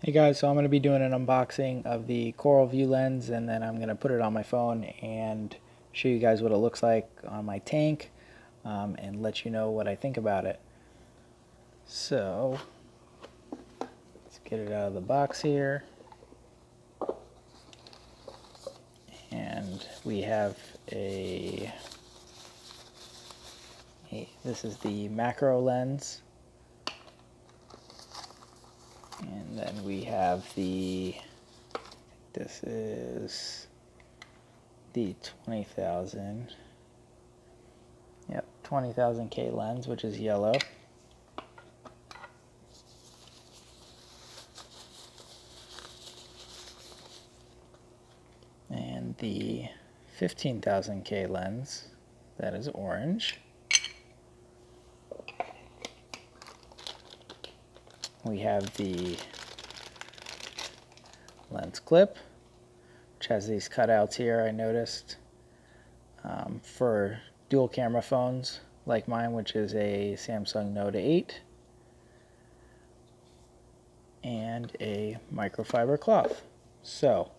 Hey guys, so I'm going to be doing an unboxing of the Coral View lens, and then I'm going to put it on my phone and show you guys what it looks like on my tank, and let you know what I think about it. So let's get it out of the box here, and we have this is the macro lens. And then we have this is the 20,000, yep, 20,000 K lens, which is yellow. And the 15,000 K lens, that is orange. We have the lens clip, which has these cutouts here, I noticed, for dual camera phones like mine, which is a Samsung Note 8, and a microfiber cloth. So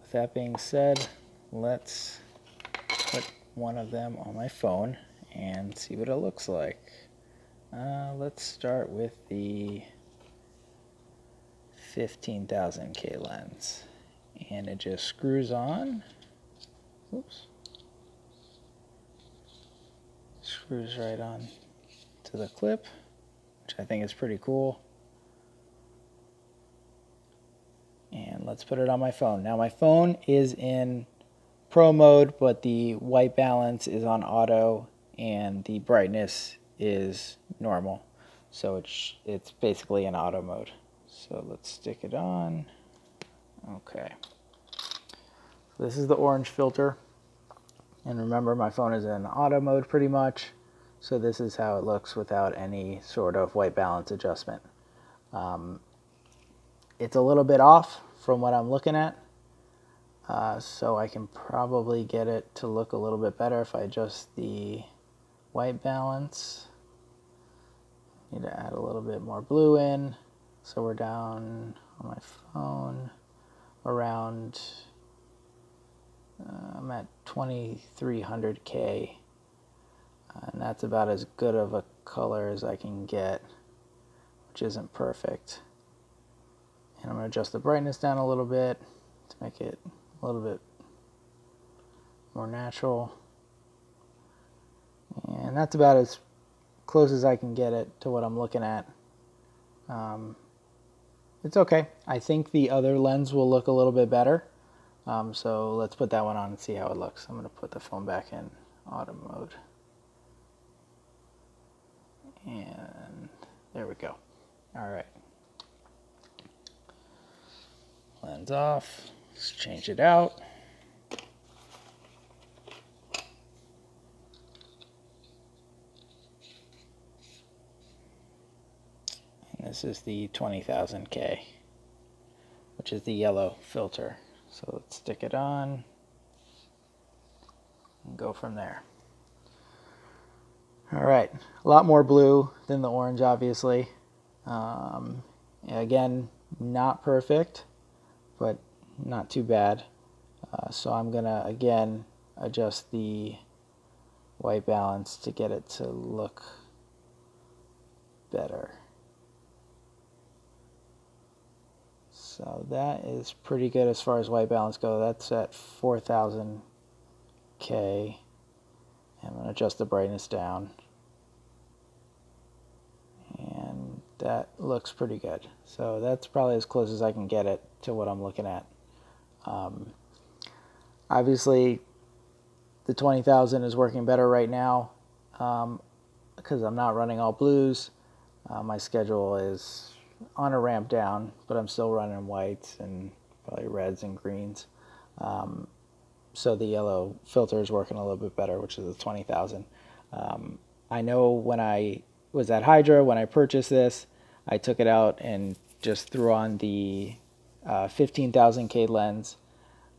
with that being said, let's put one of them on my phone and see what it looks like. Let's start with the 15,000 K lens, and it just screws on. Oops. Screws right on to the clip, which I think is pretty cool. And let's put it on my phone. Now my phone is in pro mode, but the white balance is on auto and the brightness is normal. So it's basically in auto mode. So let's stick it on. Okay. So this is the orange filter. And remember, my phone is in auto mode pretty much. So this is how it looks without any sort of white balance adjustment. It's a little bit off from what I'm looking at. So I can probably get it to look a little bit better if I adjust the white balance. Need to add a little bit more blue in. So we're down on my phone around, I'm at 2300 K, and that's about as good of a color as I can get, which isn't perfect. And I'm going to adjust the brightness down a little bit to make it a little bit more natural. And that's about as close as I can get it to what I'm looking at. It's okay. I think the other lens will look a little bit better. So let's put that one on and see how it looks. I'm going to put the phone back in auto mode. And there we go. All right. Lens off. Let's change it out. This is the 20,000 K, which is the yellow filter. So let's stick it on and go from there. All right, a lot more blue than the orange, obviously. Again, not perfect, but not too bad. So I'm gonna, again, adjust the white balance to get it to look better. So that is pretty good as far as white balance goes. That's at 4000 K. I'm going to adjust the brightness down. And that looks pretty good. So that's probably as close as I can get it to what I'm looking at. Obviously, the 20,000 is working better right now because I'm not running all blues. My schedule is on a ramp down, but I'm still running whites and probably reds and greens. So the yellow filter is working a little bit better, which is the 20,000. I know when I was at Hydra, when I purchased this, I took it out and just threw on the 15,000 K lens,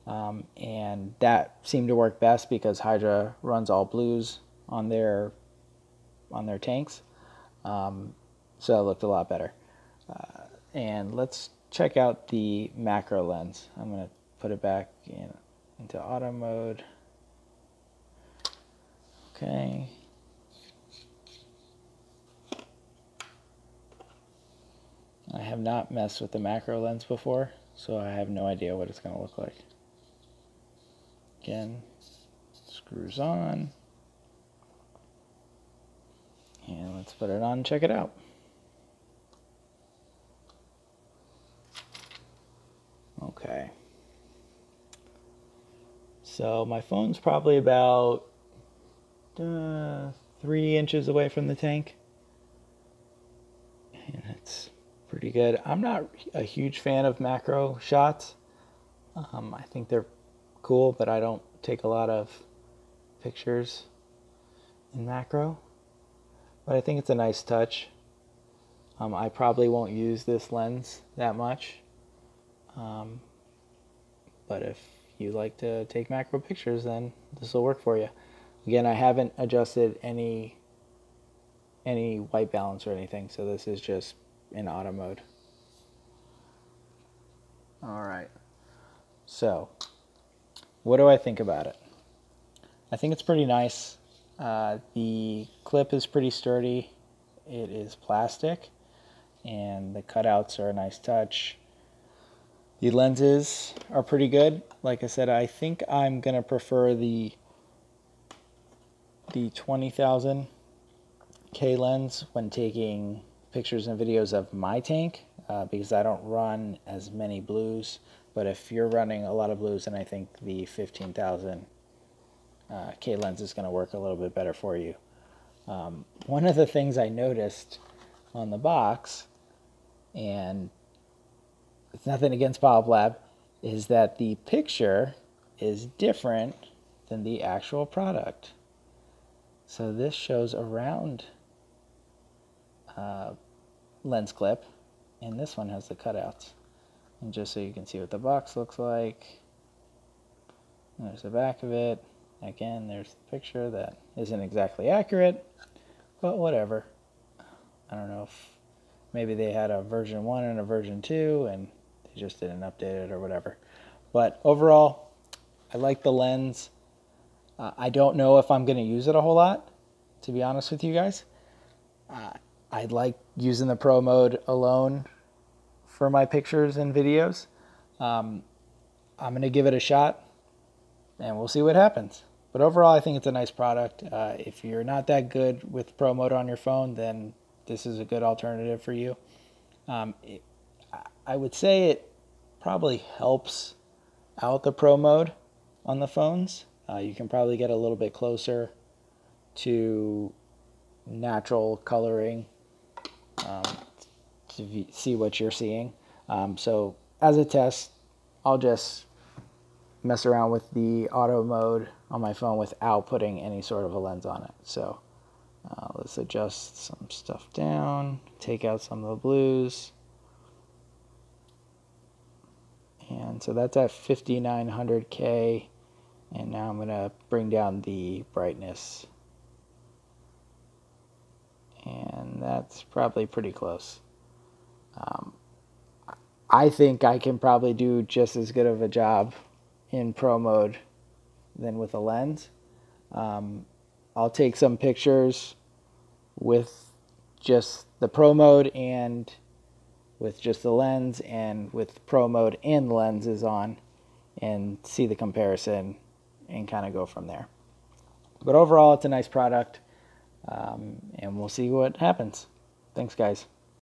and that seemed to work best because Hydra runs all blues on their tanks. So it looked a lot better. And let's check out the macro lens. I'm going to put it back into auto mode. Okay. I have not messed with the macro lens before, so I have no idea what it's going to look like. Again, screws on. And let's put it on and check it out. Okay. So my phone's probably about 3 inches away from the tank. And it's pretty good. I'm not a huge fan of macro shots. I think they're cool, but I don't take a lot of pictures in macro. But I think it's a nice touch. I probably won't use this lens that much. But if you like to take macro pictures, then this will work for you. Again, I haven't adjusted any white balance or anything, so this is just in auto mode. All right. So, what do I think about it? I think it's pretty nice. The clip is pretty sturdy. It is plastic, and the cutouts are a nice touch. The lenses are pretty good. Like I said, I think I'm going to prefer the 20,000 K lens when taking pictures and videos of my tank, because I don't run as many blues. But if you're running a lot of blues, then I think the 15,000 K lens is going to work a little bit better for you. One of the things I noticed on the box, and it's nothing against PolypLab, is that the picture is different than the actual product. So this shows a round lens clip, and this one has the cutouts. And just so you can see what the box looks like, there's the back of it. Again, there's the picture that isn't exactly accurate, but whatever. I don't know if maybe they had a version 1 and a version 2 and they just didn't update it or whatever. But overall, I like the lens. I don't know if I'm going to use it a whole lot, to be honest with you guys. I like using the Pro mode alone for my pictures and videos. I'm going to give it a shot, and we'll see what happens. But overall, I think it's a nice product. If you're not that good with Pro mode on your phone, then this is a good alternative for you. I would say it probably helps out the Pro mode on the phones. You can probably get a little bit closer to natural coloring to see what you're seeing. So as a test, I'll just mess around with the auto mode on my phone without putting any sort of a lens on it. So let's adjust some stuff down, take out some of the blues. And so that's at 5900K. And now I'm going to bring down the brightness. And that's probably pretty close. I think I can probably do just as good of a job in Pro mode than with a lens. I'll take some pictures with just the Pro mode and with just the lens, and with Pro mode and the lenses on, and see the comparison and kind of go from there. But overall, it's a nice product, and we'll see what happens. Thanks, guys.